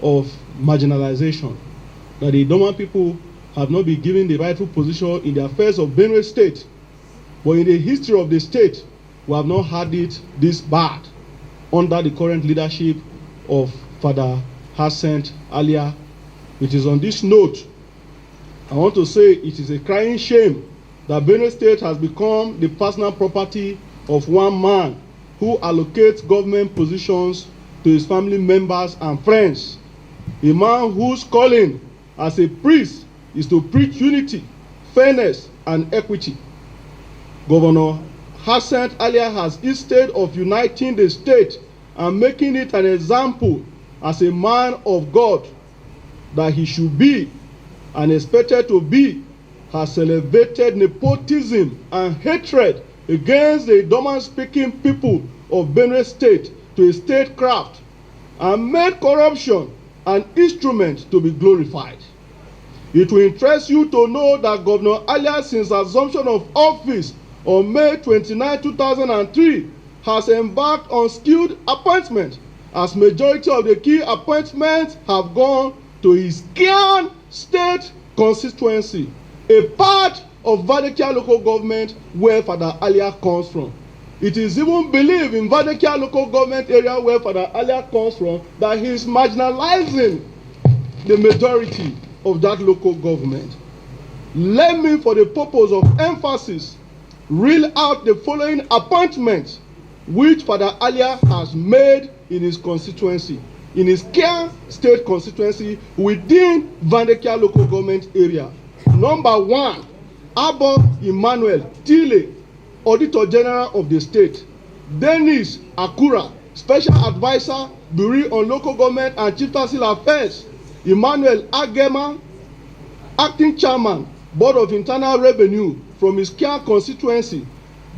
of marginalization, that the Idoma people have not been given the rightful position in the affairs of Benue State. But in the history of the state, we have not had it this bad under the current leadership of Father Hyacinth Alia. It is on this note, I want to say it is a crying shame that Benue State has become the personal property of one man who allocates government positions to his family members and friends. A man whose calling as a priest is to preach unity, fairness, and equity. Governor Hyacinth Alia has, instead of uniting the state and making it an example as a man of God that he should be and expected to be, has elevated nepotism and hatred against the Idoma-speaking people of Benue State to a statecraft and made corruption an instrument to be glorified. It will interest you to know that Governor Alia, since assumption of office on May 29, 2003, has embarked on skilled appointment, as majority of the key appointments have gone to his Kian State constituency, a part of Vadekia local government where Father Alia comes from. It is even believed in Vadekia local government area where Father Alia comes from that he is marginalizing the majority of that local government. Let me, for the purpose of emphasis, reel out the following appointments which Father Alia has made in his constituency, in his Kian State constituency within Vadekia local government area. Number 1, Abba Emmanuel Tile, Auditor General of the state. Dennis Akura, Special Advisor, Bureau on Local Government and Chieftaincy Affairs. Emmanuel Agema, Acting Chairman, Board of Internal Revenue from his Kian constituency.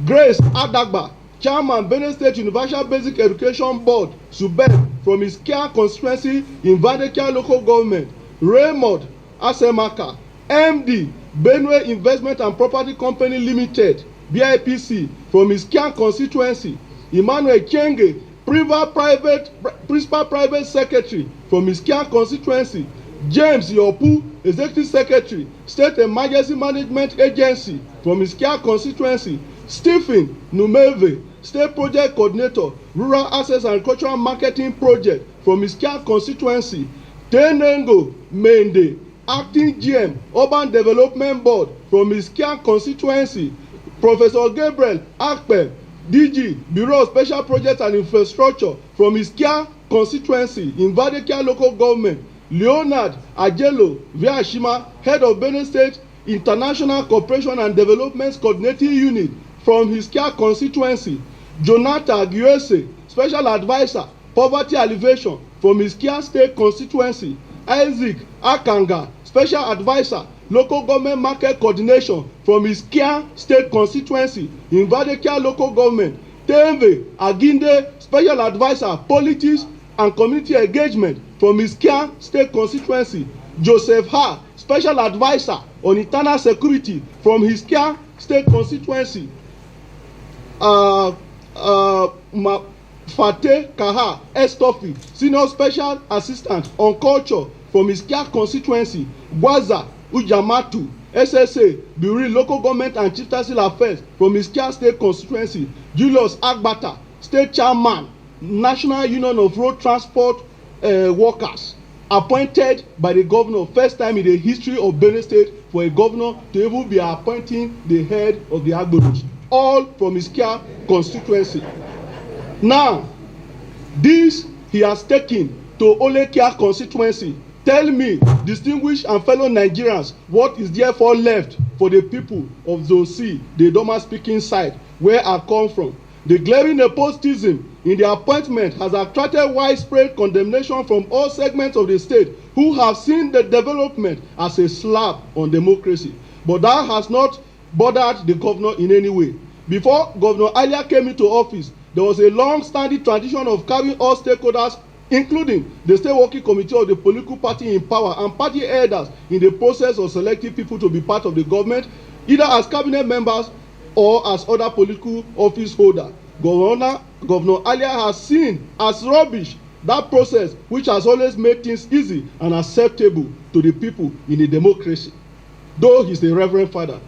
Grace Adagba, Chairman, Benue State Universal Basic Education Board, Subeb, from his Kian constituency in Vadekia local government. Raymond Asemaka, MD, Benue Investment and Property Company Limited, BIPC, from his Kian constituency. Emmanuel Chenge, Principal Private Secretary, from his Kian constituency. James Yopu, Executive Secretary, State Emergency Management Agency, from his Kian constituency. Stephen Numeve, State Project Coordinator, Rural Access and Cultural Marketing Project, from his Kian constituency. Tenengo Mende, Acting GM, Urban Development Board, from his Kian constituency. Professor Gabriel Akpe, DG, Bureau of Special Projects and Infrastructure, from his Kian constituency in Vadekia local government. Leonard Ajelo Viashima, Head of Benue State International Cooperation and Development Coordinating Unit, from his Kian constituency. Jonathan Giose, Special Advisor, Poverty Alleviation, from his Kian State constituency. Isaac Akanga, Special Advisor, Local Government Market Coordination, from his Kian State constituency in Vadekia local government. Temve Aginde, Special Advisor, Politics and Community Engagement, from his Kian State constituency. Joseph Ha, Special Advisor on Internal Security, from his Kian State constituency. Fate Kaha Estofi, Senior Special Assistant on Culture, from his Kian constituency. Gwaza Ujamatu, SSA, Bureau Local Government and Chieftaincy Affairs, from his Kian State constituency. Julius Agbata, State Chairman, National Union of Road Transport Workers, appointed by the governor, first time in the history of Benue State for a governor to even be appointing the head of the Agboros, all from his Kian constituency. Now, this he has taken to Ole Kian constituency. Tell me, distinguished and fellow Nigerians, what is therefore left for the people of Zone C, the Idoma speaking side, where I come from? The glaring nepotism in the appointment has attracted widespread condemnation from all segments of the state who have seen the development as a slap on democracy. But that has not bothered the governor in any way. Before Governor Alia came into office, there was a long-standing tradition of carrying all stakeholders, including the State Working Committee of the political party in power and party elders, in the process of selecting people to be part of the government, either as cabinet members or as other political office holders. Governor Alia has seen as rubbish that process which has always made things easy and acceptable to the people in a democracy. Though he's a reverend father,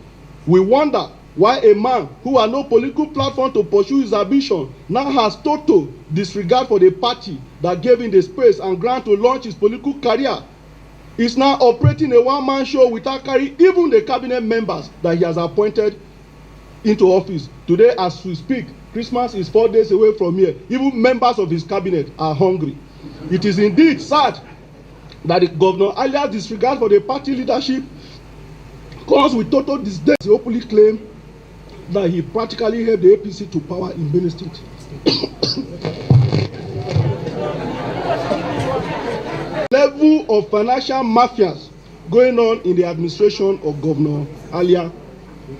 we wonder why a man who had no political platform to pursue his ambition now has total disregard for the party that gave him the space and grant to launch his political career. Is now operating a one-man show without carrying even the cabinet members that he has appointed into office. Today, as we speak, Christmas is 4 days away from here. Even members of his cabinet are hungry. It is indeed sad that the Governor Alia's disregard for the party leadership comes with total disdain. He openly claimed that he practically helped the APC to power in Benue State. Level of financial mafias going on in the administration of Governor Alia.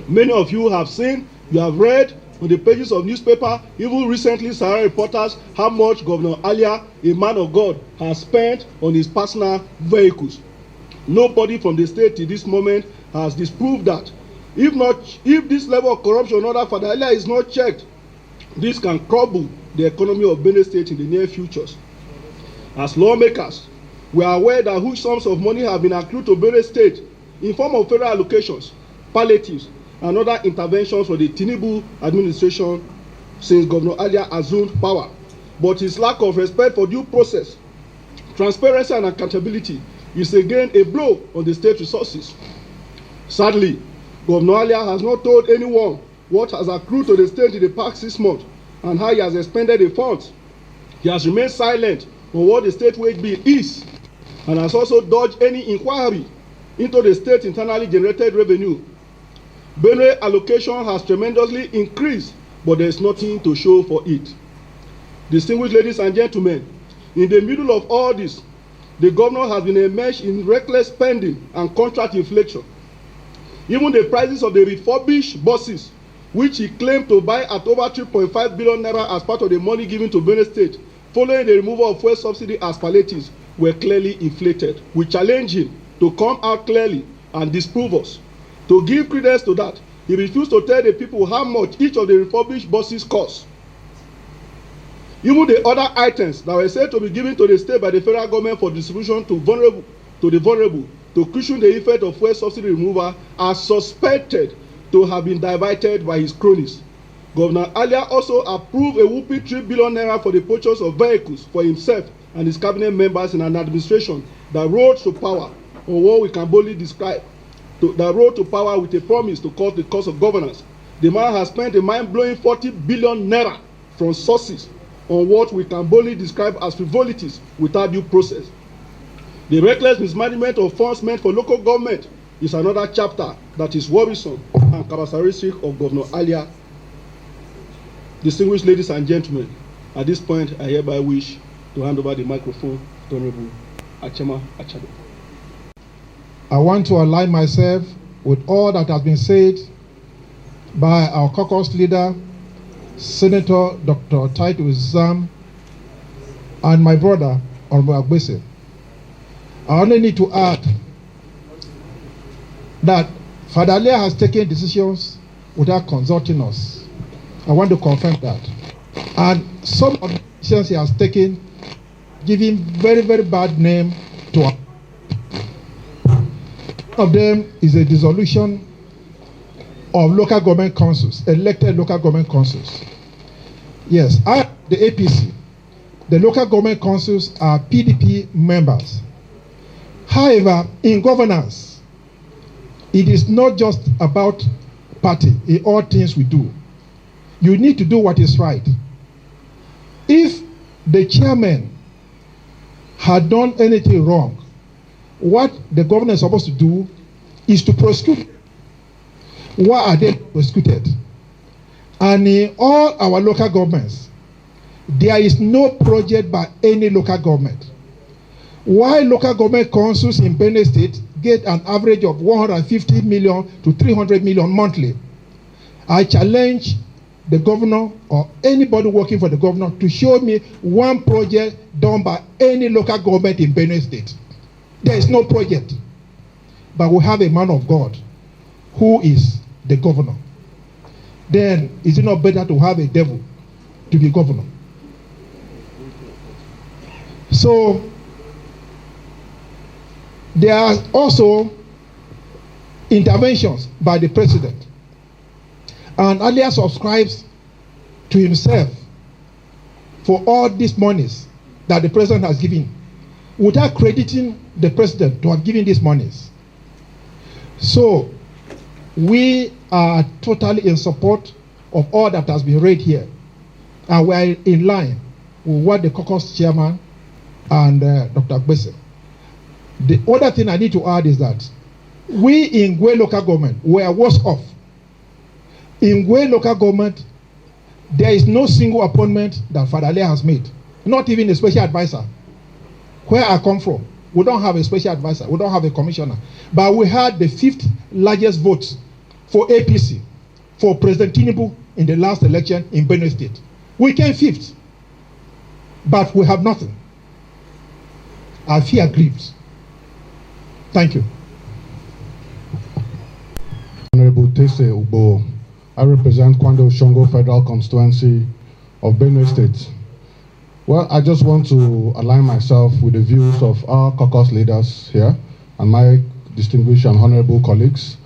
Many of you have seen, you have read on the pages of newspaper, even recently Sahara reporters, how much Governor Alia, a man of God, has spent on his personal vehicles. Nobody from the state to this moment has disproved that. If this level of corruption under Father Alia is not checked, this can crumble the economy of Benue State in the near future. As lawmakers, we are aware that huge sums of money have been accrued to Benue State in form of federal allocations, palliatives, and other interventions for the Tinubu administration since Governor Alia assumed power. But his lack of respect for due process, transparency, and accountability is again a blow on the state resources. Sadly, Governor Alia has not told anyone what has accrued to the state in the past 6 months and how he has expended the funds. He has remained silent on what the state wage bill is and has also dodged any inquiry into the state internally generated revenue. Benue allocation has tremendously increased, but there is nothing to show for it. Distinguished ladies and gentlemen, in the middle of all this, the governor has been enmeshed in reckless spending and contract inflation. Even the prices of the refurbished buses, which he claimed to buy at over 3.5 billion naira as part of the money given to Benue State, following the removal of fuel subsidy as palliatives, were clearly inflated. We challenge him to come out clearly and disprove us. To give credence to that, he refused to tell the people how much each of the refurbished buses cost. Even the other items that were said to be given to the state by the federal government for distribution to the vulnerable to cushion the effect of fuel subsidy removal are suspected to have been diverted by his cronies. Governor Alia also approved a whooping 3 billion naira for the purchase of vehicles for himself and his cabinet members in an administration that rose to power, or what we can boldly describe, that rose to power with a promise to cut the cost of governance. The man has spent a mind-blowing 40 billion naira from sources on what we can boldly describe as frivolities without due process. The reckless mismanagement of funds meant for local government is another chapter that is worrisome and characteristic of Governor Alia. Distinguished ladies and gentlemen, at this point, I hereby wish to hand over the microphone to Honorable Achema Achado. I want to align myself with all that has been said by our caucus leader, Senator Dr. Titus Zam, and my brother, Honorable Agbese. I only need to add that Father Alia has taken decisions without consulting us. I want to confirm that. And some of the decisions he has taken giving very, very bad name to us. One of them is a dissolution of local government councils, elected local government councils. Yes, the APC, the local government councils are PDP members. However, in governance, it is not just about party in all things we do. You need to do what is right. If the chairman had done anything wrong, what the governor is supposed to do is to prosecute. Why are they prosecuted? And in all our local governments, there is no project by any local government. Why local government councils in Benue State get an average of 150 million to 300 million monthly? I challenge the governor or anybody working for the governor to show me one project done by any local government in Benue State. There is no project. But we have a man of God who is the governor. Then is it not better to have a devil to be governor? So there are also interventions by the president. And Alia subscribes to himself for all these monies that the president has given, without crediting the president to have given these monies. So we are totally in support of all that has been read here. And we are in line with what the caucus chairman and Dr. Gbese. The other thing I need to add is that we in Gwe local government were worse off. In Gwe local government, there is no single appointment that Father Alia has made, not even a special advisor. Where I come from, we don't have a special advisor, we don't have a commissioner. But we had the 5th largest vote for APC, for President Tinubu in the last election in Benue State. We came 5th, but we have nothing. I feel aggrieved. Thank you. Honorable Tese Ubo, I represent Kwando Oshongo Federal Constituency of Benue State. Well, I just want to align myself with the views of our caucus leaders here and my distinguished and honorable colleagues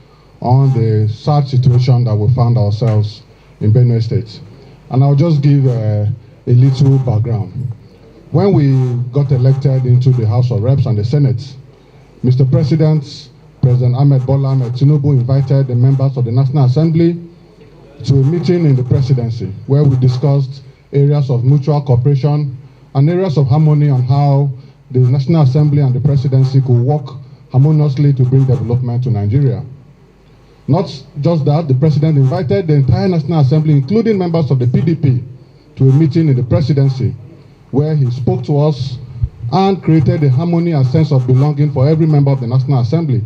on the sad situation that we found ourselves in Benue State. And I'll just give a little background. When we got elected into the House of Reps and the Senate, Mr. President Ahmed Bola Ahmed Tinubu invited the members of the National Assembly to a meeting in the presidency where we discussed areas of mutual cooperation and areas of harmony on how the National Assembly and the presidency could work harmoniously to bring development to Nigeria. Not just that, the president invited the entire National Assembly, including members of the PDP, to a meeting in the presidency where he spoke to us and created a harmony and sense of belonging for every member of the National Assembly.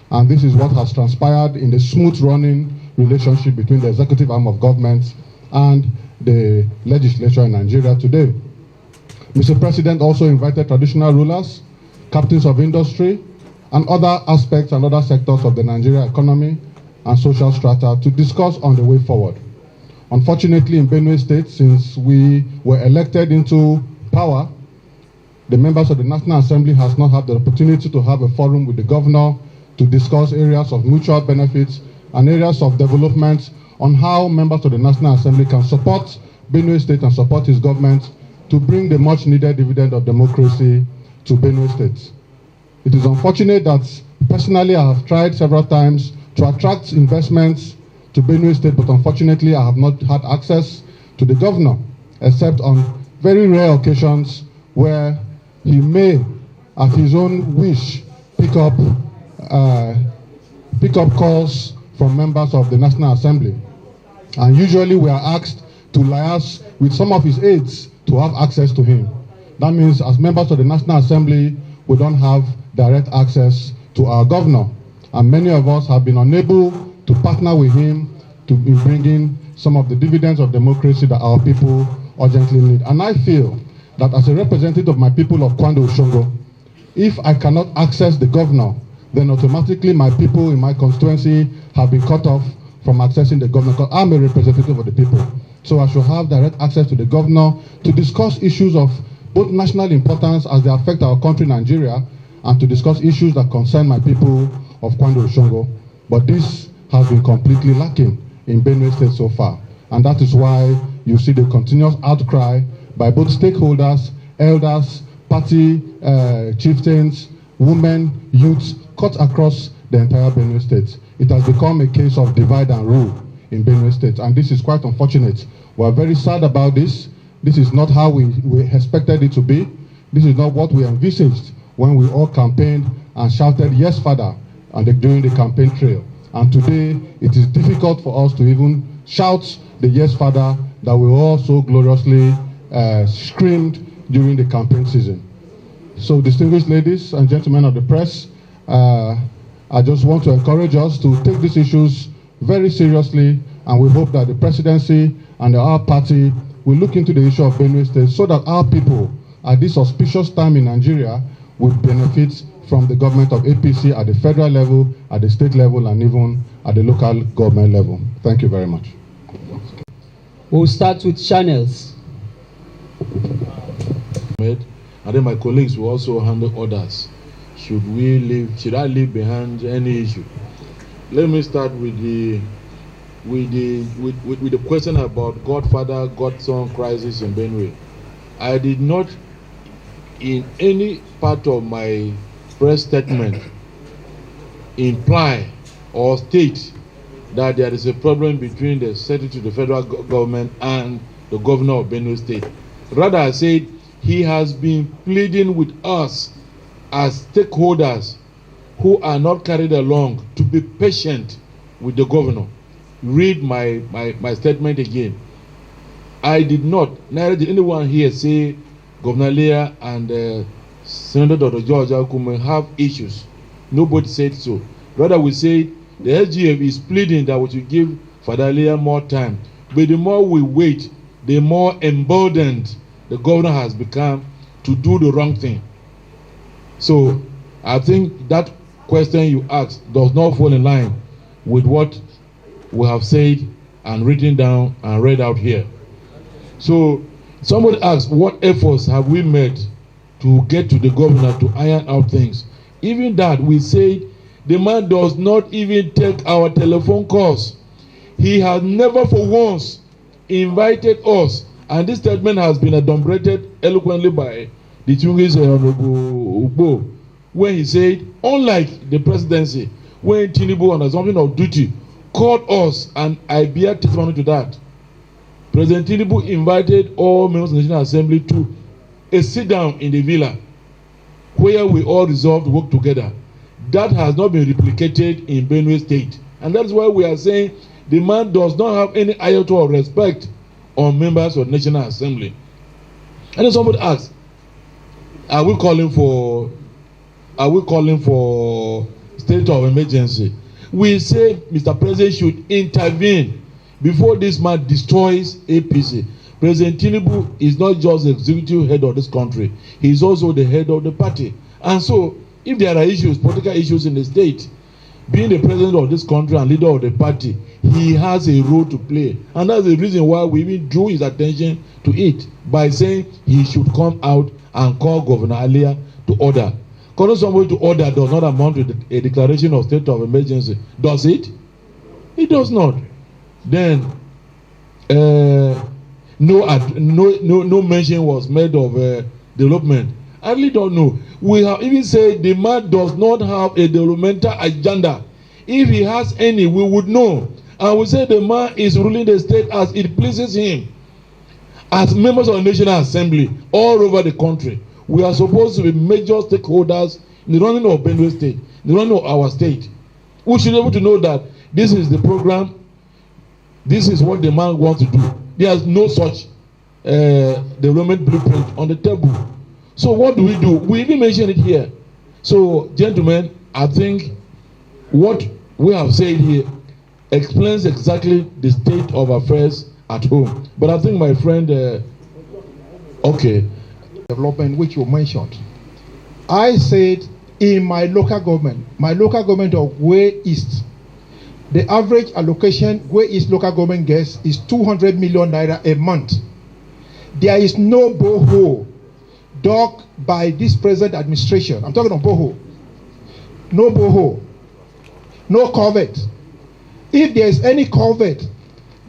And this is what has transpired in the smooth running relationship between the executive arm of government and the legislature in Nigeria today. Mr. President also invited traditional rulers, captains of industry, and other aspects and other sectors of the Nigeria economy and social strata to discuss on the way forward. Unfortunately, in Benue State, since we were elected into power, the members of the National Assembly has not had the opportunity to have a forum with the governor to discuss areas of mutual benefits and areas of development on how members of the National Assembly can support Benue State and support his government to bring the much needed dividend of democracy to Benue State. It is unfortunate that personally I have tried several times to attract investments to Benue State, but unfortunately I have not had access to the governor, except on very rare occasions where he may, at his own wish, pick up calls from members of the National Assembly. And usually we are asked to liaise with some of his aides to have access to him. That means as members of the National Assembly, we don't have direct access to our governor. And many of us have been unable to partner with him to be bringing some of the dividends of democracy that our people urgently need. And I feel that as a representative of my people of Kwando Oshongo, if I cannot access the governor, then automatically my people in my constituency have been cut off from accessing the governor, because I'm a representative of the people. So I should have direct access to the governor to discuss issues of both national importance as they affect our country, Nigeria, and to discuss issues that concern my people of Kwando Oshongo. But this has been completely lacking in Benue State so far. And that is why you see the continuous outcry by both stakeholders, elders, party chieftains, women, youths, cut across the entire Benue State. It has become a case of divide and rule in Benue State, and this is quite unfortunate. We are very sad about this. This is not how we expected it to be. This is not what we envisaged when we all campaigned and shouted, "Yes, Father," during the campaign trail. And today, it is difficult for us to even shout the "Yes, Father" that we all so gloriously screamed during the campaign season. So, distinguished ladies and gentlemen of the press, I just want to encourage us to take these issues very seriously, and we hope that the presidency and our party will look into the issue of Benue State so that our people at this auspicious time in Nigeria will benefit from the government of APC at the federal level, at the state level, and even at the local government level. Thank you very much. We'll start with channels. And and then my colleagues will also handle others. Should I leave behind any issue? Let me start with the question about godfather, godson crisis in Benue. I did not, in any part of my press statement, imply or state that there is a problem between the secretary to the federal government and the governor of Benue State. Rather, I said he has been pleading with us as stakeholders who are not carried along to be patient with the governor. Read my statement again. I did not, neither did anyone here say Governor Alia and Senator Dr. George Akume have issues. Nobody said so. Rather, we said the SGF is pleading that we should give Father Alia more time. But the more we wait, the more emboldened the governor has become to do the wrong thing. So I think that question you asked does not fall in line with what we have said and written down and read out here. So somebody asked, what efforts have we made to get to the governor to iron out things? Even that, we said the man does not even take our telephone calls. He has never for once invited us, and this statement has been adumbrated eloquently by the Chungis Ugbo, when he said, unlike the presidency, when Tinubu on assumption of duty called us, and I bear testimony to that, President Tinubu invited all members of the National Assembly to a sit-down in the villa where we all resolved to work together. That has not been replicated in Benue State. And that's why we are saying the man does not have any iota of respect on members of the National Assembly. And then somebody asks, are we calling for state of emergency? We say Mr. President should intervene before this man destroys APC. President Tinubu is not just the executive head of this country, he is also the head of the party. And so, if there are issues, political issues in the state, being the president of this country and leader of the party, he has a role to play. And that's the reason why we even drew his attention to it by saying he should come out and call Governor Alia to order. Calling somebody to order does not amount to a declaration of state of emergency. Does it? It does not. Then, no mention was made of development. I really don't know. We have even said the man does not have a developmental agenda. If he has any, we would know. And we say the man is ruling the state as it pleases him. As members of the National Assembly all over the country, we are supposed to be major stakeholders in the running of Benue State, the running of our state. We should be able to know that this is the program, this is what the man wants to do. There is no such development blueprint on the table. So what do? We even mention it here. So, gentlemen, I think what we have said here explains exactly the state of affairs at home. But I think my friend, okay. Development which you mentioned. I said in my local government of Way East, the average allocation Way East local government gets is 200 million naira a month. There is no borehole dug by this present administration. I'm talking on borehole. No borehole. No culvert. If there is any culvert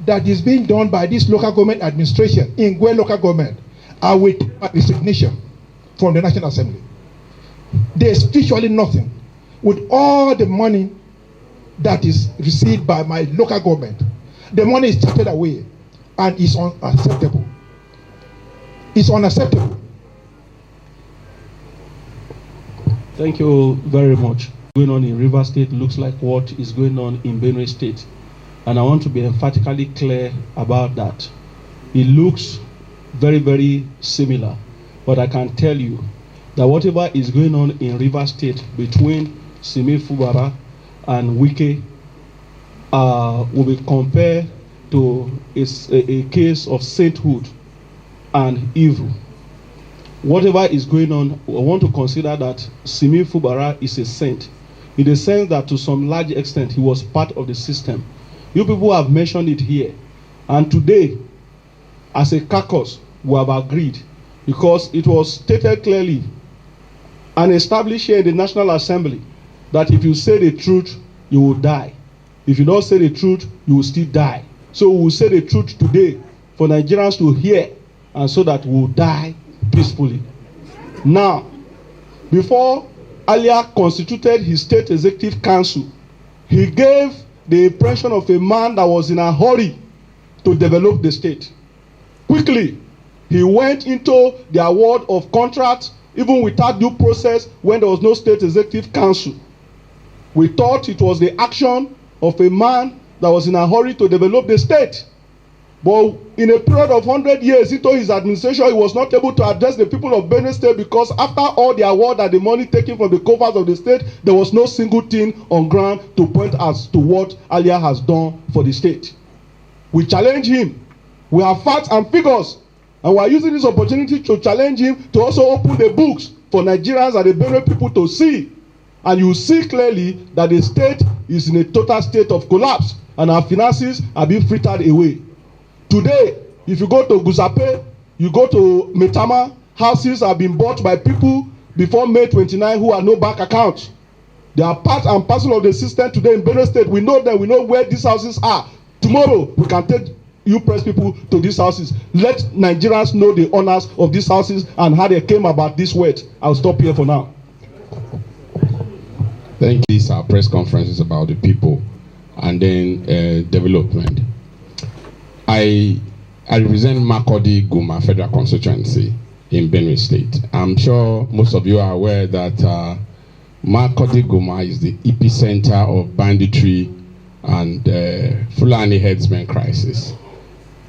that is being done by this local government administration in Gwe local government, I will take my resignation from the National Assembly. There's virtually nothing. With all the money that is received by my local government, the money is taken away and it's unacceptable. It's unacceptable. Thank you very much. Going on in Rivers State looks like what is going on in Benue State. And I want to be emphatically clear about that. It looks very, very similar. But I can tell you that whatever is going on in Rivers State between Simi Fubara and Wike will be compared to a case of sainthood and evil. Whatever is going on, I want to consider that Simi Fubara is a saint, in the sense that to some large extent he was part of the system. You people have mentioned it here. And today, as a caucus, we have agreed because it was stated clearly and established here in the National Assembly that if you say the truth, you will die. If you don't say the truth, you will still die. So we will say the truth today for Nigerians to hear, and so that we will die peacefully. Now, before Alia constituted his state executive council, he gave the impression of a man that was in a hurry to develop the state. Quickly, he went into the award of contracts even without due process when there was no state executive council. We thought it was the action of a man that was in a hurry to develop the state. But in a period of 100 years into his administration, he was not able to address the people of Benue State, because after all the award and the money taken from the coffers of the state, there was no single thing on ground to point as to what Alia has done for the state. We challenge him. We have facts and figures, and we are using this opportunity to challenge him to also open the books for Nigerians and the Benue people to see. And you see clearly that the state is in a total state of collapse, and our finances are being frittered away. Today, if you go to Guzape, you go to Metama, houses have been bought by people before May 29 who have no bank accounts. They are part and parcel of the system today in Benue State. We know them, we know where these houses are. Tomorrow, we can take you press people to these houses. Let Nigerians know the owners of these houses and how they came about this wealth. I'll stop here for now. Thank you. These are press conferences about the people and then development. I represent Makurdi Guma Federal Constituency in Benue State. I'm sure most of you are aware that Makurdi Guma is the epicenter of banditry and Fulani herdsmen crisis.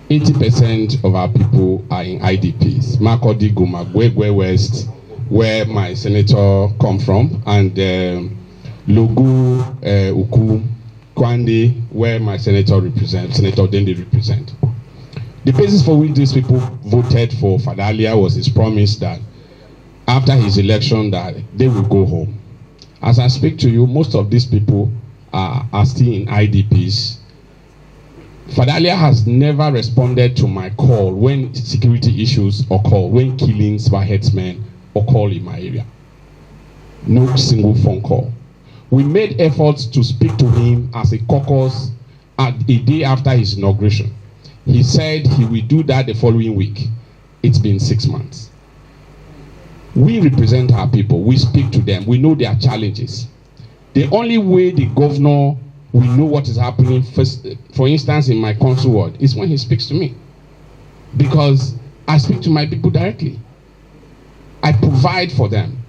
80% of our people are in IDPs. Makurdi Guma, Gwegwe West, where my senator come from, and Logu, Uku, Kwande, where my senator represents, Senator Dende represent. The basis for which these people voted for Father Alia was his promise that after his election that they will go home. As I speak to you, most of these people are still in IDPs. Father Alia has never responded to my call when security issues occur, when killings by herdsmen occur in my area. No single phone call. We made efforts to speak to him as a caucus a day after his inauguration. He said he will do that the following week. It's been 6 months. We represent our people. We speak to them. We know their challenges. The only way the governor will know what is happening, first, for instance, in my council ward, is when he speaks to me. Because I speak to my people directly. I provide for them.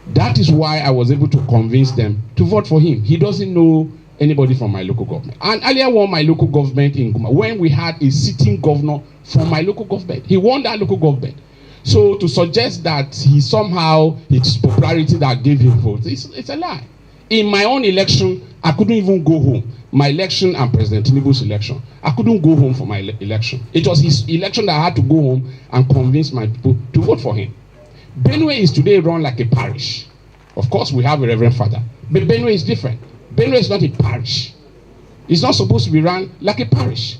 That is why I was able to convince them to vote for him. He doesn't know anybody from my local government. And Alia won my local government in Guma when we had a sitting governor from my local government. He won that local government. So to suggest that he somehow, it's popularity that gave him votes, it's a lie. In my own election, I couldn't even go home. My election and President Tinubu's election, I couldn't go home for my election. It was his election that I had to go home and convince my people to vote for him. Benue is today run like a parish. Of course, we have a Reverend Father, but Benue is different. Benue is not a parish. It's not supposed to be run like a parish.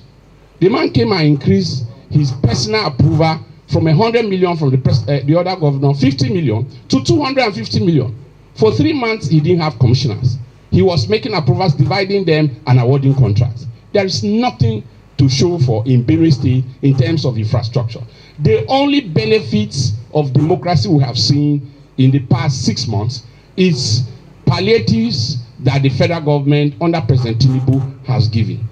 The man came and increased his personal approval from 100 million from the other governor, 50 million to 250 million. For 3 months, he didn't have commissioners. He was making approvals, dividing them, and awarding contracts. There is nothing to show for in Benue State in terms of infrastructure. The only benefits of democracy we have seen in the past 6 months is palliatives that the federal government under President Tinubu has given.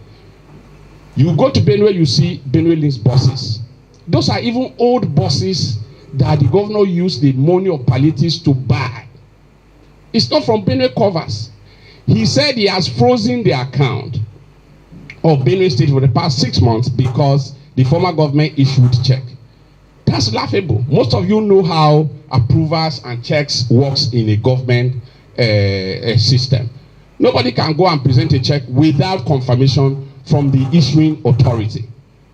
You go to Benue, you see Benue Links buses. Those are even old buses that the governor used the money of palliatives to buy. It's not from Benue covers. He said he has frozen the account of Benue State for the past 6 months because the former government issued check. That's laughable. Most of you know how approvals and checks works in a government system. Nobody can go and present a check without confirmation from the issuing authority.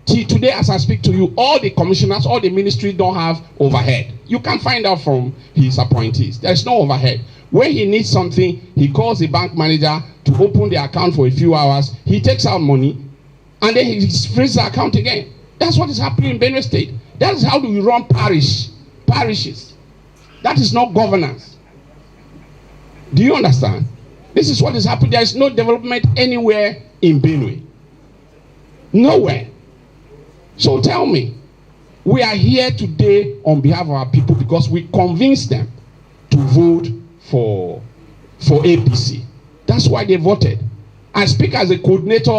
Today, as I speak to you, all the commissioners, all the ministries don't have overhead. You can find out from his appointees. There's no overhead. When he needs something, he calls the bank manager to open the account for a few hours. He takes out money, and then he freezes the account again. That's what is happening in Benue State. That is how do we run parishes. That is not governance. Do you understand? This is what is happening. There is no development anywhere in Benue. Nowhere. So tell me, we are here today on behalf of our people because we convinced them to vote for APC. That's why they voted. I speak as a coordinator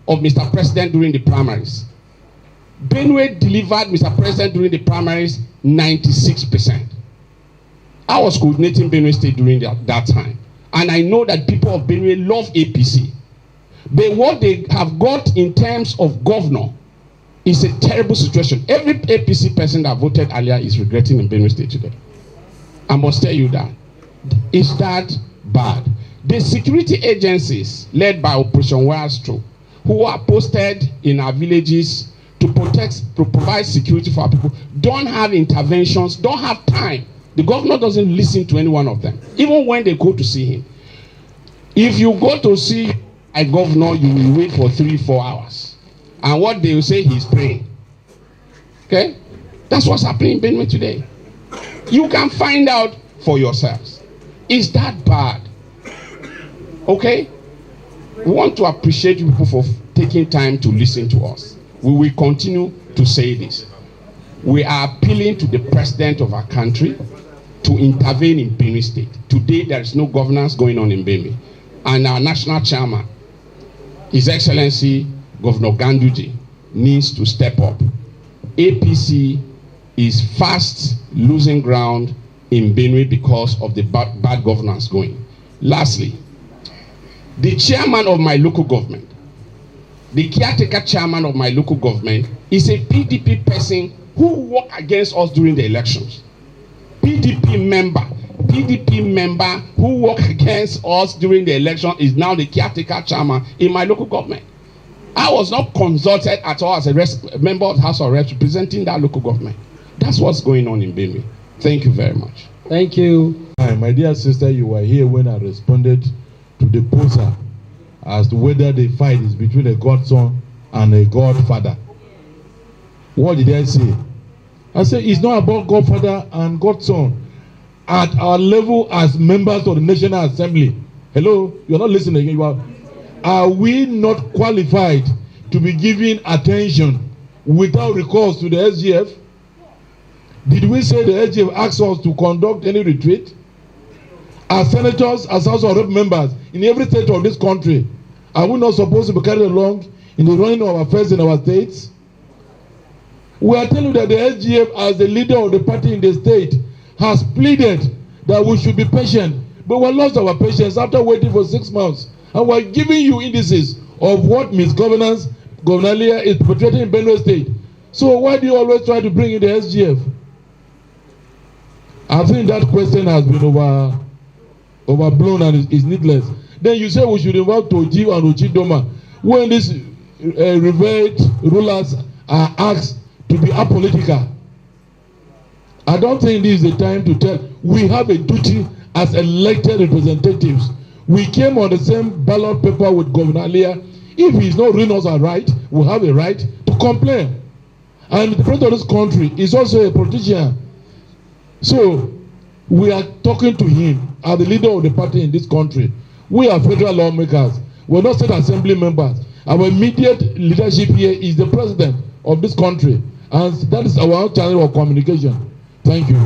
of Mr. President during the primaries. Benue delivered Mr. President during the primaries 96%. I was coordinating Benue State during that time. And I know that people of Benue love APC. But what they have got in terms of governor is a terrible situation. Every APC person that voted Alia is regretting in Benue State today. I must tell you that. Is that bad? The security agencies led by Operation Wildstro, who are posted in our villages to provide security for our people, don't have interventions, don't have time. The governor doesn't listen to any one of them, even when they go to see him. If you go to see a governor, you will wait for 3-4 hours. And what they will say, he's praying. Okay? That's what's happening in Benue today. You can find out for yourselves. Is that bad? Okay? We want to appreciate you people for taking time to listen to us. We will continue to say this. We are appealing to the president of our country to intervene in Benue State. Today, there is no governance going on in Benue. And our national chairman, His Excellency Governor Ganduje, needs to step up. APC is fast losing ground in Benue because of the bad governance going. Lastly, the chairman of my local government, the caretaker chairman of my local government, is a PDP person who worked against us during the elections. PDP member who worked against us during the election is now the caretaker chairman in my local government. I was not consulted at all as a member of the House of Reps representing that local government. That's what's going on in Benue. Thank you very much. Thank you. Hi, my dear sister, you were here when I responded to the poser as to whether the fight is between a godson and a godfather. What did I say? I said it's not about godfather and godson. At our level as members of the National Assembly, hello, you're not listening. Are we not qualified to be giving attention without recourse to the SGF? Did we say the SGF asked us to conduct any retreat? As senators, as House of Rep members in every state of this country, are we not supposed to be carried along in the running of affairs in our states? We are telling you that the SGF, as the leader of the party in the state, has pleaded that we should be patient, but we lost our patience after waiting for 6 months. And we're giving you indices of what misgovernance Governor Alia is perpetrating in Benue State. So why do you always try to bring in the SGF? I think that question has been overblown and is needless. Then you say we should involve Toji and Ochidoma when these revered rulers are asked to be apolitical. I don't think this is the time to tell. We have a duty as elected representatives. We came on the same ballot paper with Governor Alia. If he's not doing us a right, we have a right to complain. And the president of this country is also a politician. So we are talking to him as the leader of the party in this country. We are federal lawmakers. We're not state assembly members. Our immediate leadership here is the president of this country. And that is our channel of communication. Thank you.